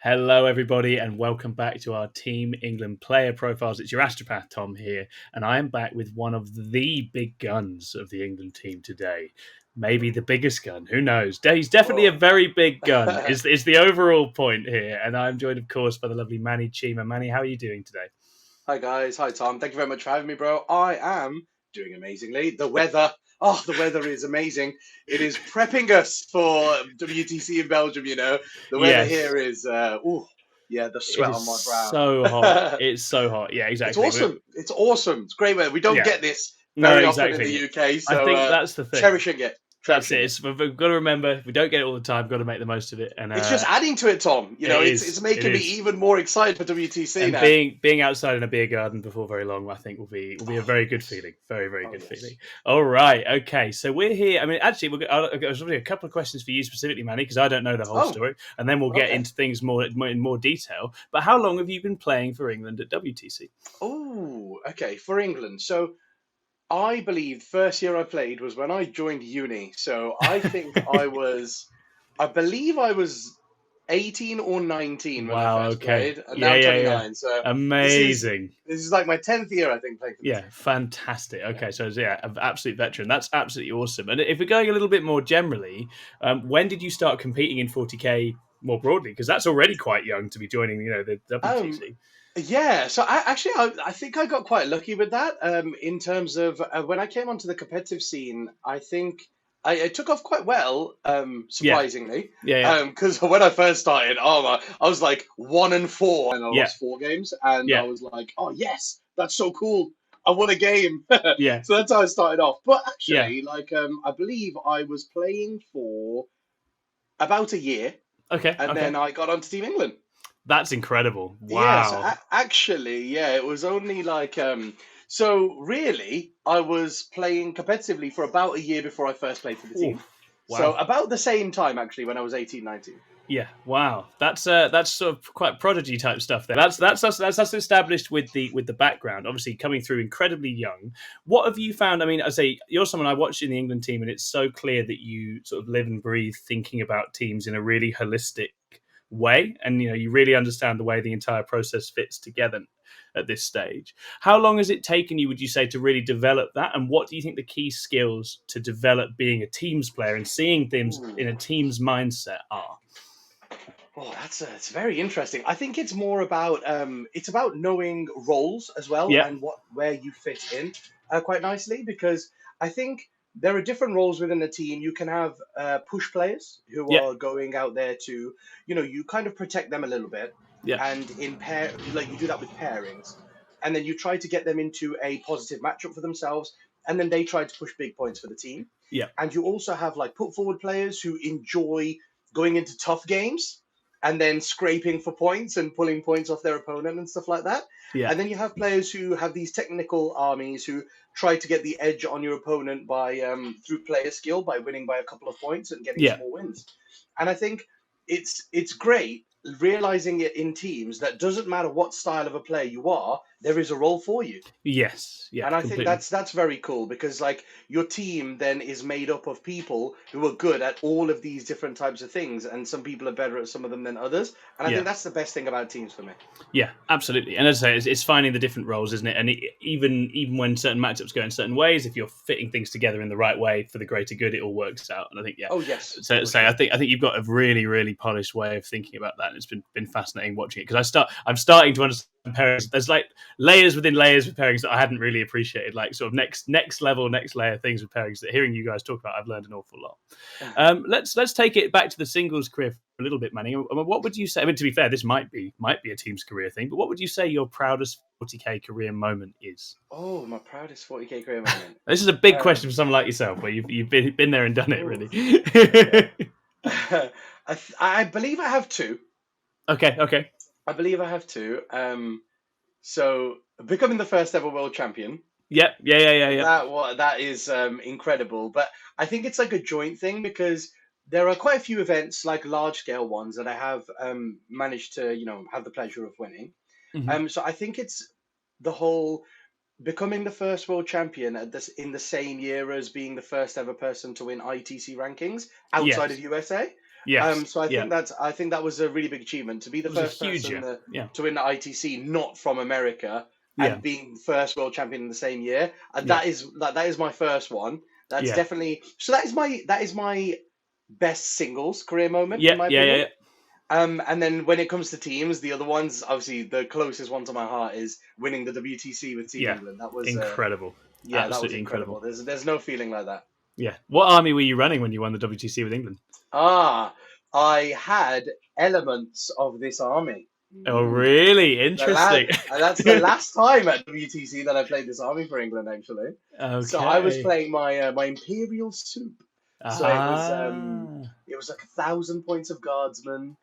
Hello, everybody, and welcome back to our Team England player profiles. It's your astropath, Tom, here, and I am back with one of the big guns of the England team today. Maybe the biggest gun, who knows? He's definitely a Whoa. very big gun, is the overall point here. And I'm joined, of course, by the lovely Manny Chima. Manny, how are you doing today? Hi guys, hi Tom. Thank you very much for having me, bro. I am doing amazingly. The weather is amazing. It is prepping us for WTC in Belgium. The weather Yes, here is, yeah, the it sweat is on my brow. so hot. It's so hot. Yeah, It's exactly. awesome. It's awesome. It's great weather. We don't Yeah, get this no, very often in the exactly. UK, I so think that's the thing. cherishing it, That's cherishing it. it. We've got to remember, if we don't get it all the time, got to make the most of it. And It's just adding to it, Tom. it It's is, it making me is. even more excited for WTC And now. being outside in a beer garden before very long, I think will be a Oh very good yes, feeling. Very, very oh good yes. feeling. All right, okay. So we're here. I mean, actually, there's a couple of questions for you specifically, Manny, because I don't know the whole Oh, story, and then we'll get okay. into things in more detail. But how long have you been playing for England at WTC? Oh, okay. For England, so. I believe the first year I played was when I joined uni. So I believe I was 18 or 19 when I Wow. first Okay. played, and now Yeah. I'm Yeah. Yeah. 29. So this is Amazing. this is like my 10th year, I think, playing for the Yeah, team. fantastic. Yeah. Okay, so yeah, an absolute veteran. That's absolutely awesome. And if we're going a little bit more generally, when did you start competing in 40k more broadly? Because that's already quite young to be joining, the Um, WTC. yeah, so I think I got quite lucky with that. In terms of when I came onto the competitive scene, I think I took off quite well, Yeah, surprisingly. yeah, Because when I first started, I was like 1-4, and I yeah, lost 4 games, and I yeah, was like, oh yes, that's so cool. I won a game. yeah, So that's how I started off. But yeah. actually, I believe I was playing for about a year, Okay, and okay. then I got onto Team England. That's incredible. Yeah, so Wow. actually, yeah, it was only so really, I was playing competitively for about a year before I first played for the Oof. team. So Wow. about the same time, actually, when I was 18, 19. Yeah, wow, that's sort of quite prodigy type stuff. There, that's us established with the background. Obviously, coming through incredibly young. What have you found? I mean, I say you're someone I watched in the England team, and it's so clear that you sort of live and breathe thinking about teams in a really holistic way, and you really understand the way the entire process fits together at this stage. How long has it taken you, would you say, to really develop that? And what do you think the key skills to develop being a teams player and seeing things Ooh. in a team's mindset are? Oh, it's very interesting. I think it's about knowing roles as well Yeah, and where you fit in quite nicely, because I think there are different roles within the team. You can have push players who yeah, are going out there to, you kind of protect them a little bit, yeah, and in pair, like you do that with pairings, and then you try to get them into a positive matchup for themselves, and then they try to push big points for the team. yeah, And you also have like put forward players who enjoy going into tough games and then scraping for points and pulling points off their opponent and stuff like that. yeah, And then you have players who have these technical armies who try to get the edge on your opponent by through player skill, by winning by a couple of points and getting yeah. small wins. And I think it's great realizing it in teams that doesn't matter what style of a player you are, there is a role for you. Yes, yeah, And I think completely. that's very cool, because like your team then is made up of people who are good at all of these different types of things, and some people are better at some of them than others. And I think Yeah, that's the best thing about teams for me. yeah, absolutely. And as I say, it's finding the different roles, isn't it? And even when certain matchups go in certain ways, if you're fitting things together in the right way for the greater good, it all works out. And I think, yeah. Oh yes, So, for so I sure. think I think you've got a really really polished way of thinking about that, and it's been fascinating watching it because I'm starting to understand pairings. There's like layers within layers of pairings that I hadn't really appreciated, like sort of next level, next layer things with pairings that hearing you guys talk about, I've learned an awful lot. Let's take it back to the singles career for a little bit, Manny. What would you say? I mean, to be fair, this might be a team's career thing, but what would you say your proudest 40k career moment is? Oh, my proudest 40k career moment. This is a big question Um, for someone like yourself, where you've been there and done it, oh really. yeah. I believe I have two. Okay, okay. I believe I have two. So becoming the first ever world champion. Yeah, yeah, yeah, yeah, yeah. That is incredible. But I think it's like a joint thing, because there are quite a few events, like large scale ones, that I have managed to have the pleasure of winning. Hmm. So I think it's the whole becoming the first world champion at this in the same year as being the first ever person to win ITC rankings outside of Yes. USA. Yes. So I Yeah. think that was a really big achievement to be the It was a first huge person year. Yeah. to win the ITC not from America Yeah. and being first world champion in the same year. Yeah. That is my first one. That's Yeah. definitely so. That is my best singles career moment in Yeah. my Yeah. Yeah. opinion. And then when it comes to teams, the other ones, obviously, the closest one to my heart is winning the WTC with Team Yeah. England. That was, Incredible. yeah, that was Absolutely incredible. incredible. There's no feeling like that. Yeah. What army were you running when you won the WTC with England? Ah, I had elements of this army. Oh, Mm. really? Interesting. That's the last time at WTC that I played this army for England, actually. So I was Okay. playing my Imperial Soup. So Ah. it was like 1,000 points of Guardsman.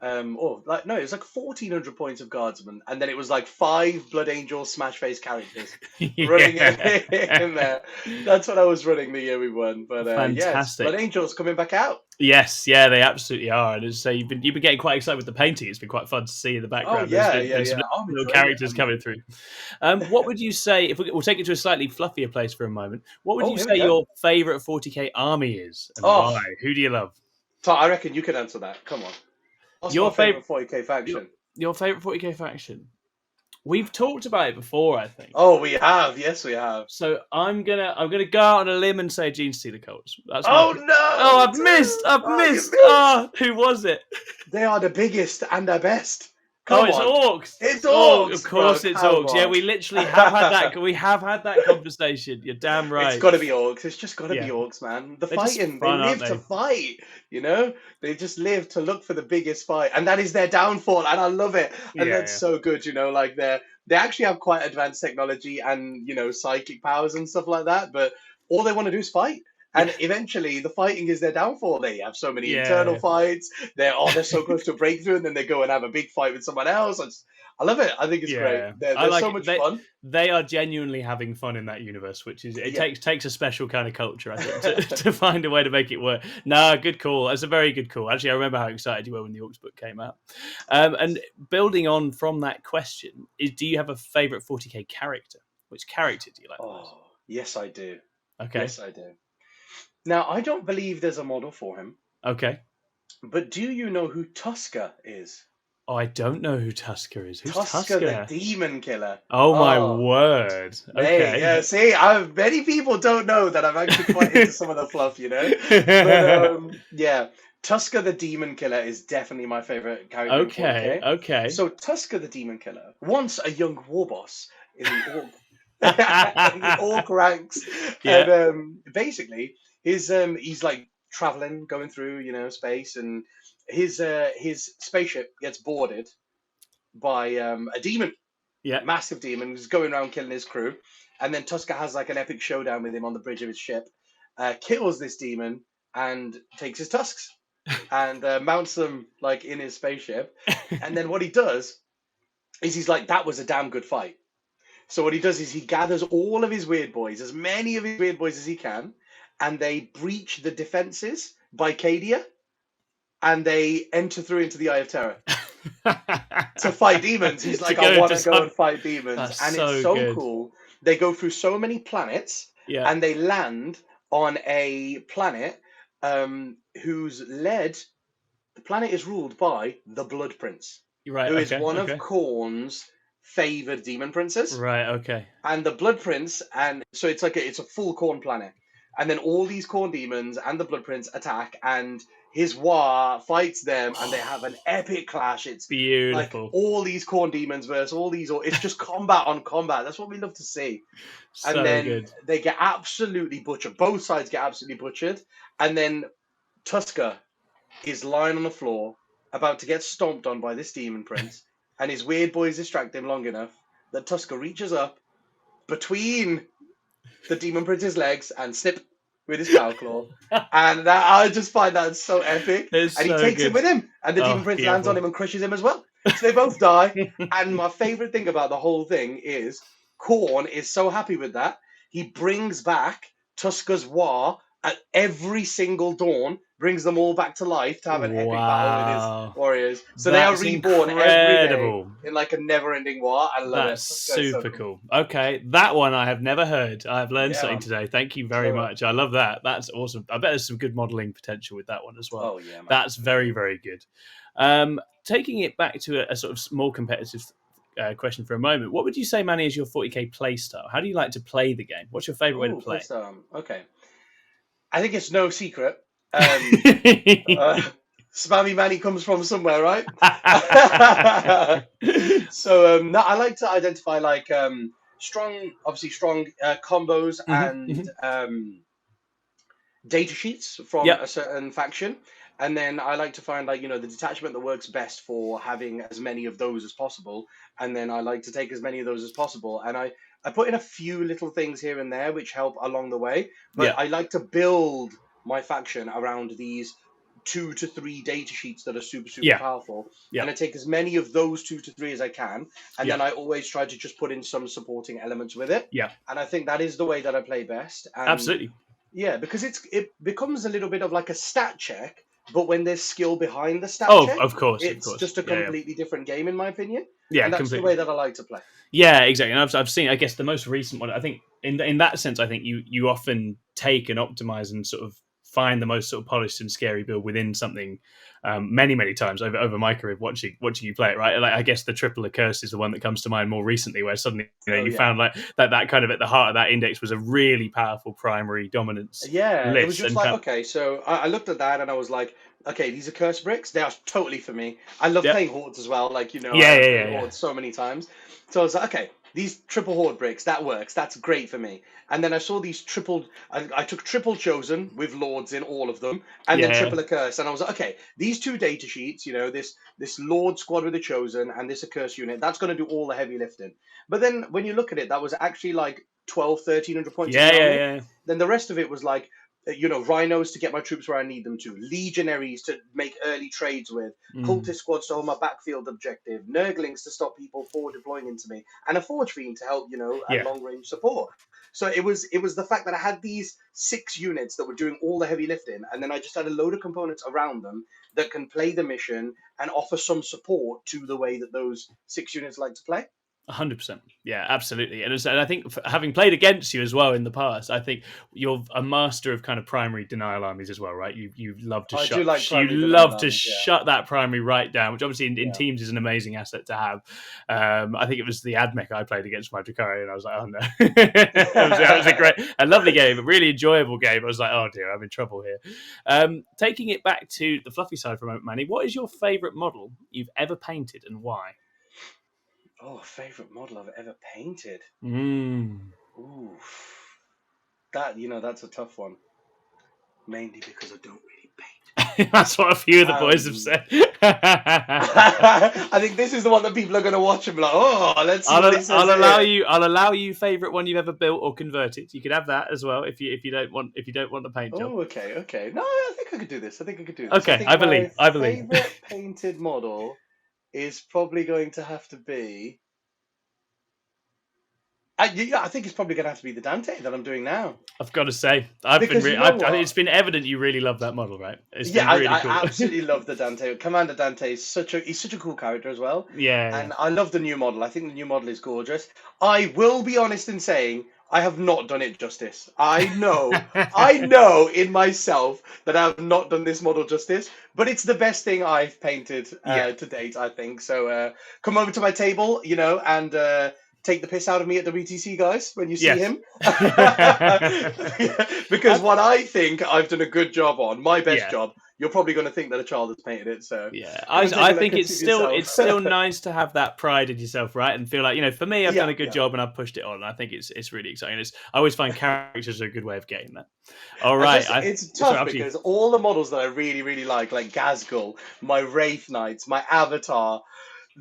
Or like no, it was like 1,400 points of Guardsman, and then it was like 5 Blood Angel Smash Face characters running in there. That's what I was running the year we won. But yes, Fantastic. Blood Angel's coming back out. Yes, yeah, they absolutely are. And as I say, you've been getting quite excited with the painting. It's been quite fun to see in the background. Oh yeah, There's some I'm little enjoying characters it. coming through. What would you say if we'll take it to a slightly fluffier place for a moment? What would you Here we say go. your favorite 40k army is, and Oh, why? Who do you love? Tom, I reckon you can answer that. Come on. What's Your my favorite 40k faction? Your favorite 40k faction. We've talked about it before, I think. Oh, we have. Yes, we have. So I'm gonna go out on a limb and say Gene Stealer Colts. That's Oh my... no! Oh, I've missed. You missed. Oh, who was it? They are the biggest and the best. Come Oh, it's on. Orcs. It's Orcs. Of course, bro. it's Come Orcs. Yeah, on. we literally have had that. We have had that conversation. You're damn right. It's got to be Orcs. It's just got to Yeah. be Orcs, man. The They're just fighting. fun, They live aren't to they? fight. You know, they just live to look for the biggest fight, and that is their downfall. And I love it. And Yeah, that's so good. You know, like they actually have quite advanced technology and psychic powers and stuff like that. But all they want to do is fight. And eventually, the fighting is their downfall. They have so many internal fights. They're so close to a breakthrough, and then they go and have a big fight with someone else. I love it. I think it's great. They're I like so much fun. They are genuinely having fun in that universe, which is takes a special kind of culture, I think, to find a way to make it work. No, good call. That's a very good call. Actually, I remember how excited you were when the Orcs book came out. And building on from that question, do you have a favorite 40k character? Which character do you like the most? Oh, yes, I do. Okay. Yes, I do. Now, I don't believe there's a model for him. Okay. But do you know who Tusker is? Oh, I don't know who Tusker is. Who's Tusker the Demon Killer. Oh my word. Okay. Yeah, see, many people don't know that I'm actually quite into some of the fluff, But yeah, Tusker the Demon Killer is definitely my favorite character. Okay. So Tusker the Demon Killer, once a young war boss in the Orc, in the Orc ranks, and basically he's like traveling, going through space, and his spaceship gets boarded by a demon, massive demon, who's going around killing his crew, and then Tusker has like an epic showdown with him on the bridge of his ship, kills this demon and takes his tusks and mounts them like in his spaceship, and then what he does is he's like, that was a damn good fight. So what he does is he gathers all of his weird boys, as many of his weird boys as he can, and they breach the defenses by Cadia, and they enter through into the Eye of Terror to fight demons. He's like, I want to go and fight demons. And it's so cool. They go through so many planets, and they land on a planet whose the planet is ruled by the Blood Prince, who is one of Khorne's favored demon princes. Right, okay. And the Blood Prince, and so it's like it's a full Khorne planet. And then all these Khorne demons and the Blood Prince attack, and his War fights them, and they have an epic clash. It's beautiful. Like all these Khorne demons versus all these. It's just combat on combat. That's what we love to see. So and then good. They get absolutely butchered. Both sides get absolutely butchered. And then Tusker is lying on the floor, about to get stomped on by this demon prince, and his weird boys distract him long enough that Tusker reaches up between the demon prince's legs and snip with his power claw, and I just find that so epic. And he takes him with him, and the demon prince lands on him and crushes him as well. So they both die. And my favorite thing about the whole thing is Khorne is so happy with that. He brings back Tusker's War at every single dawn brings them all back to life to have an epic battle with his Wow. warriors. So they are That's reborn every day incredible. in like a never-ending war. I love it. That's That's so super cool. cool. Okay, that one I have never heard. I have learned Yeah, something man. today. Thank you very So, much. I love that. That's awesome. I bet there's some good modeling potential with that one as well. oh yeah, man. That's very, very good. Taking it back to a sort of more competitive question for a moment, what would you say, Manny, is your 40k play style? How do you like to play the game? What's your favorite way to Oh, play? Playstyle. Okay. I think it's no secret. Spammy Manny comes from somewhere, right? So no, I like to identify like strong, obviously strong combos and data sheets from Yep. a certain faction, and then I like to find like the detachment that works best for having as many of those as possible, and then I like to take as many of those as possible, and I put in a few little things here and there which help along the way, but Yeah. I like to build my faction around these 2 to 3 data sheets that are super Yeah. powerful, Yeah. and I take as many of those 2 to 3 as I can, and Yeah. then I always try to just put in some supporting elements with it, Yeah. and I think that is the way that I play best. And Absolutely. yeah, because it becomes a little bit of like a stat check, but when there's skill behind the stat Oh, check, of course, of it's course. just a Yeah. Yeah. completely different game in my opinion, Yeah. and that's the way Completely. that I like to play. Yeah, exactly. And I've seen, I guess, the most recent one. I think in that sense, I think you often take and optimize and sort of find the most sort of polished and scary build within something. Many times over my career watching you play it, right? Like I guess the triple curse is the one that comes to mind more recently, where suddenly Oh you yeah, found like that kind of at the heart of that index was a really powerful primary dominance yeah. It was list, just and like kind okay, so I looked at that and I was like, okay, these are curse bricks. They are totally for me. I love yep, playing hordes as well. Like I yeah, have yeah, played yeah, yeah, hordes so many times. So I was like, okay, these triple horde bricks that works. That's great for me. And then I saw these triple. I took triple chosen with lords in all of them, and then yeah, triple curse. And I was like, okay, these 2 data sheets. This lord squad with a chosen and this curse unit. That's going to do all the heavy lifting. But then when you look at it, that was actually like 12, 1,300 points of the yeah, yeah, army. yeah. Then the rest of it was like rhinos to get my troops where I need them to, legionaries to make early trades with, Mm. cultist squads to hold my backfield objective, nurglings to stop people forward deploying into me, and a forge fiend to help, at Yeah. long range support. So it was the fact that I had these 6 units that were doing all the heavy lifting, and then I just had a load of components around them that can play the mission and offer some support to the way that those 6 units like to play. 100%. Yeah, absolutely. And I think having played against you as well in the past, I think you're a master of kind of primary denial armies as well, right? You love to I do like you primary denial love to armies, yeah. shut that primary right down, which obviously in Yeah. teams is an amazing asset to have. I think it was the Admech I played against my Drakari, and I was like, oh no, that was a lovely game, a really enjoyable game. I was like, oh dear, I'm in trouble here. Taking it back to the fluffy side for a moment, Manny, what is your favorite model you've ever painted and why? Oh, favorite model I've ever painted. Mm. Ooh, that's a tough one. Mainly because I don't really paint. That's what a few of the boys have Um, said. I think this is the one that people are going to watch and be like, oh, let's see what it says here. I'll allow you favorite one you've ever built or converted. You could have that as well if you don't want the paint job. Oh, okay. No, I think I could do this. I Okay, I think believe. my I believe. favorite painted model is probably going to have to be. I think it's probably going to have to be the Dante that I'm doing now. I've got to say, I've been. Because you know It's what? been evident you really love that model, right? It's Yeah, been really I cool. absolutely love the Dante. Commander Dante is he's such a cool character as well. Yeah. And I love the new model. I think the new model is gorgeous. I will be honest in saying I have not done it justice. I know in myself that I have not done this model justice, but it's the best thing I've painted Yeah. to date, I think. So come over to my table, and take the piss out of me at WTC, guys, when you see Yes. him. Because what I think I've done a good job on, my best Yeah. job, you're probably going to think that a child has painted it. So Yeah, come and take a I look think and it's see it's yourself. still nice to have that pride in yourself, right? And feel like for me, I've done Yeah, a good yeah. job and I've pushed it on. I think it's really exciting. I always find characters are a good way of getting that. All right, It's sorry, tough after you. because all the models that I really, really like Gazgul, my Wraith Knights, my Avatar,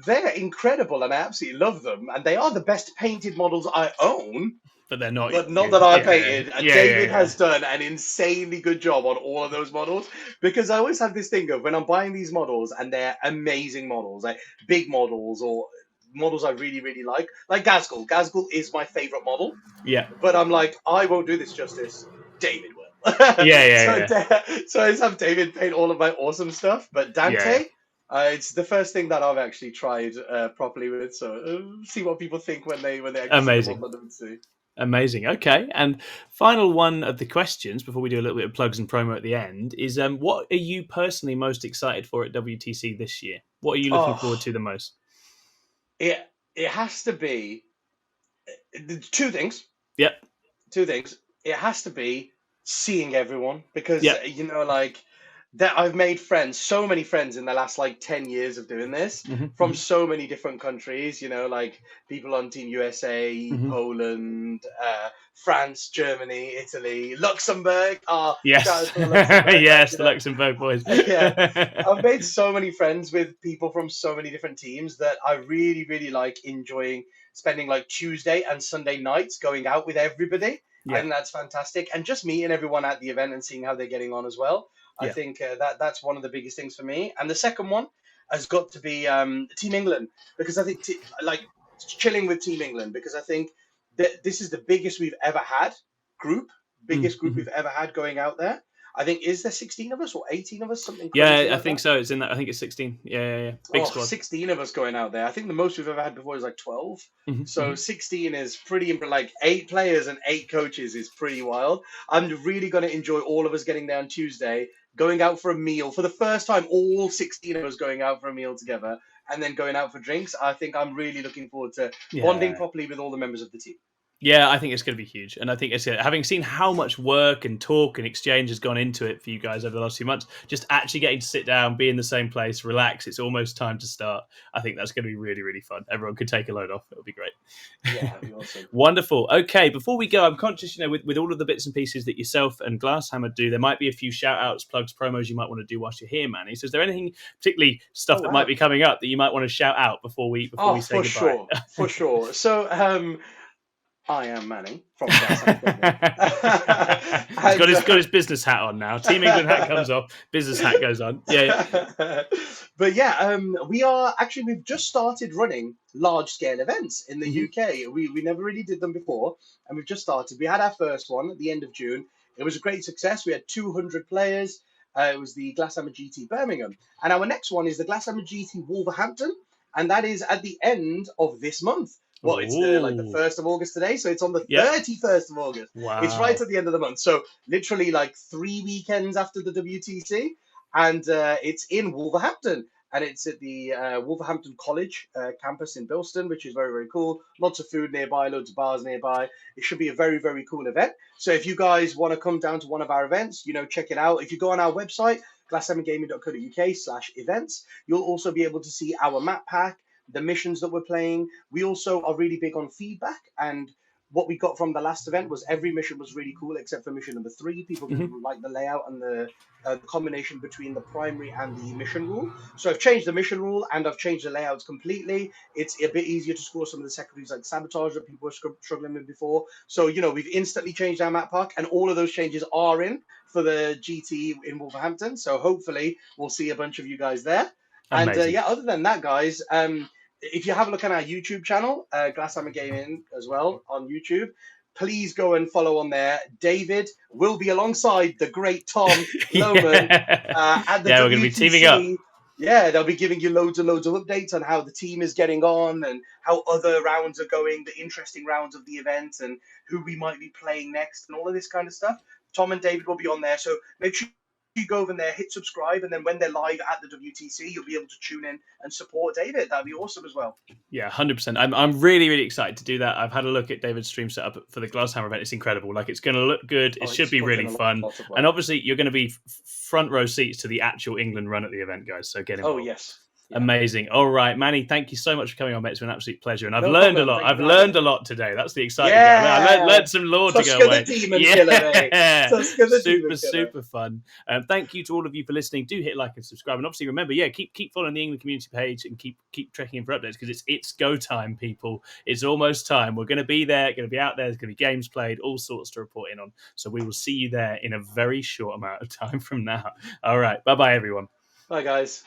they're incredible and I absolutely love them. And they are the best painted models I own, But they're not but not you. that I Yeah, painted. yeah, David yeah, has done an insanely good job on all of those models because I always have this thing of when I'm buying these models and they're amazing models, like big models or models I really, really like Gazgul. Gazgul is my favorite model, yeah. but I'm like, I won't do this justice. David will. Yeah. So I just have David paint all of my awesome stuff. But Yeah. Dante, it's the first thing that I've actually tried properly with. So see what people think when they actually see the Amazing. model and see. Amazing. Okay. And final one of the questions before we do a little bit of plugs and promo at the end is what are you personally most excited for at WTC this year? What are you looking forward Oh, to the most? it it has to be two things. Yep. Two things. It has to be seeing everyone because Yep. like that I've made friends, so many friends in the last like 10 years of doing this from Hmm. so many different countries, like people on Team USA, Hmm. Poland, France, Germany, Italy, Luxembourg. Shout Yes. out to the Luxembourg guys, Yes, the Luxembourg boys. yeah. I've made so many friends with people from so many different teams that I really, really like enjoying spending like Tuesday and Sunday nights going out with everybody. I Yeah. think that's fantastic, and just meeting everyone at the event and seeing how they're getting on as well. I Yeah. think that's one of the biggest things for me. And the second one has got to be Team England because I think like chilling with Team England because I think that this is the biggest we've ever had group, biggest group Mm-hmm. we've ever had going out there. I think is there 16 of us or 18 of us, something crazy Yeah, I like think that. so. It's in that. I think it's 16. Yeah. Big Oh, squad. 16 of us going out there. I think the most we've ever had before is like 12. So Hmm. 16 is pretty, like 8 players and 8 coaches is pretty wild. I'm really going to enjoy all of us getting there on Tuesday, going out for a meal for the first time, all 16 of us going out for a meal together and then going out for drinks. I think I'm really looking forward to bonding Yeah. properly with all the members of the team. Yeah, I think it's going to be huge, and I think it's having seen how much work and talk and exchange has gone into it for you guys over the last few months. Just actually getting to sit down, be in the same place, relax. It's almost time to start. I think that's going to be really, really fun. Everyone could take a load off. It'll be great. Yeah, that'd be awesome. Wonderful. Okay, before we go, I'm conscious, with all of the bits and pieces that yourself and Glasshammer do, there might be a few shout outs, plugs, promos you might want to do whilst you're here, Manny. So is there anything, particularly Oh, stuff that might wow. be coming up, that you might want to shout out before we Oh, say for goodbye? sure. For sure. So, I am Manny from Glasshammer Gaming. He's got and his business hat on now. Team England hat comes off, business hat goes on. Yeah. but yeah, we've just started running large scale events in the Hmm. UK. We never really did them before, and we've just started. We had our first one at the end of June. It was a great success. We had 200 players. It was the Glasshammer GT Birmingham, and our next one is the Glasshammer GT Wolverhampton, and that is at the end of this month. Well, it's the Oh, 1st of August today, so it's on the yep. 31st of August. It's right Wow. at the end of the month, so literally like 3 weekends after the WTC, and it's in Wolverhampton, and it's at the Wolverhampton College campus in Bilston, which is very, very cool. Lots of food nearby, loads of bars nearby. It should be a very, very cool event. So if you guys want to come down to one of our events, check it out. If you go on our website, glasshammergaming.co.uk/events, you'll also be able to see our map pack, the missions that we're playing. We also are really big on feedback, and what we got from the last event was every mission was really cool except for mission number 3. People Hmm. didn't like the layout and the combination between the primary and the mission rule. So I've changed the mission rule and I've changed the layouts completely. It's a bit easier to score some of the secondaries like sabotage that people were struggling with before. So we've instantly changed our map pack, and all of those changes are in for the GT in Wolverhampton. So hopefully we'll see a bunch of you guys there. And Amazing. yeah, other than that, guys, if you have a look at our YouTube channel, Glasshammer Gaming as well on YouTube, please go and follow on there. David will be alongside the great Tom Lohman Yeah. at the Yeah, we're going to be teaming up. WTC. Yeah, they'll be giving you loads and loads of updates on how the team is getting on and how other rounds are going, the interesting rounds of the event, and who we might be playing next, and all of this kind of stuff. Tom and David will be on there, so make sure you go over there, hit subscribe, and then when they're live at the WTC, you'll be able to tune in and support David. That'd be awesome as well. Yeah, 100%. I'm really, really excited to do that. I've had a look at David's stream setup for the Glasshammer event. It's incredible. Like, it's going to look good. It Oh, should it's be putting really a fun. lot of And work. obviously, you're going to be front row seats to the actual England run at the event, guys. So get Oh, involved. yes. Yeah. Amazing. All right, Manny, thank you so much for coming on, mate. It's been an absolute pleasure. And I've No learned a problem. lot. Thank you I've for having learned me. a lot today. That's the exciting bit. I Yeah. learned some lore to go Tusker the away. Demon Killer, eh? Yeah. Tusker the Super, Demon Killer. super fun. Thank you to all of you for listening. Do hit like and subscribe. And obviously, remember, keep following the England community page and keep checking in for updates because it's go time, people. It's almost time. We're going to be there, going to be out there. There's going to be games played, all sorts to report in on. So we will see you there in a very short amount of time from now. All right. Bye-bye, everyone. Bye, guys.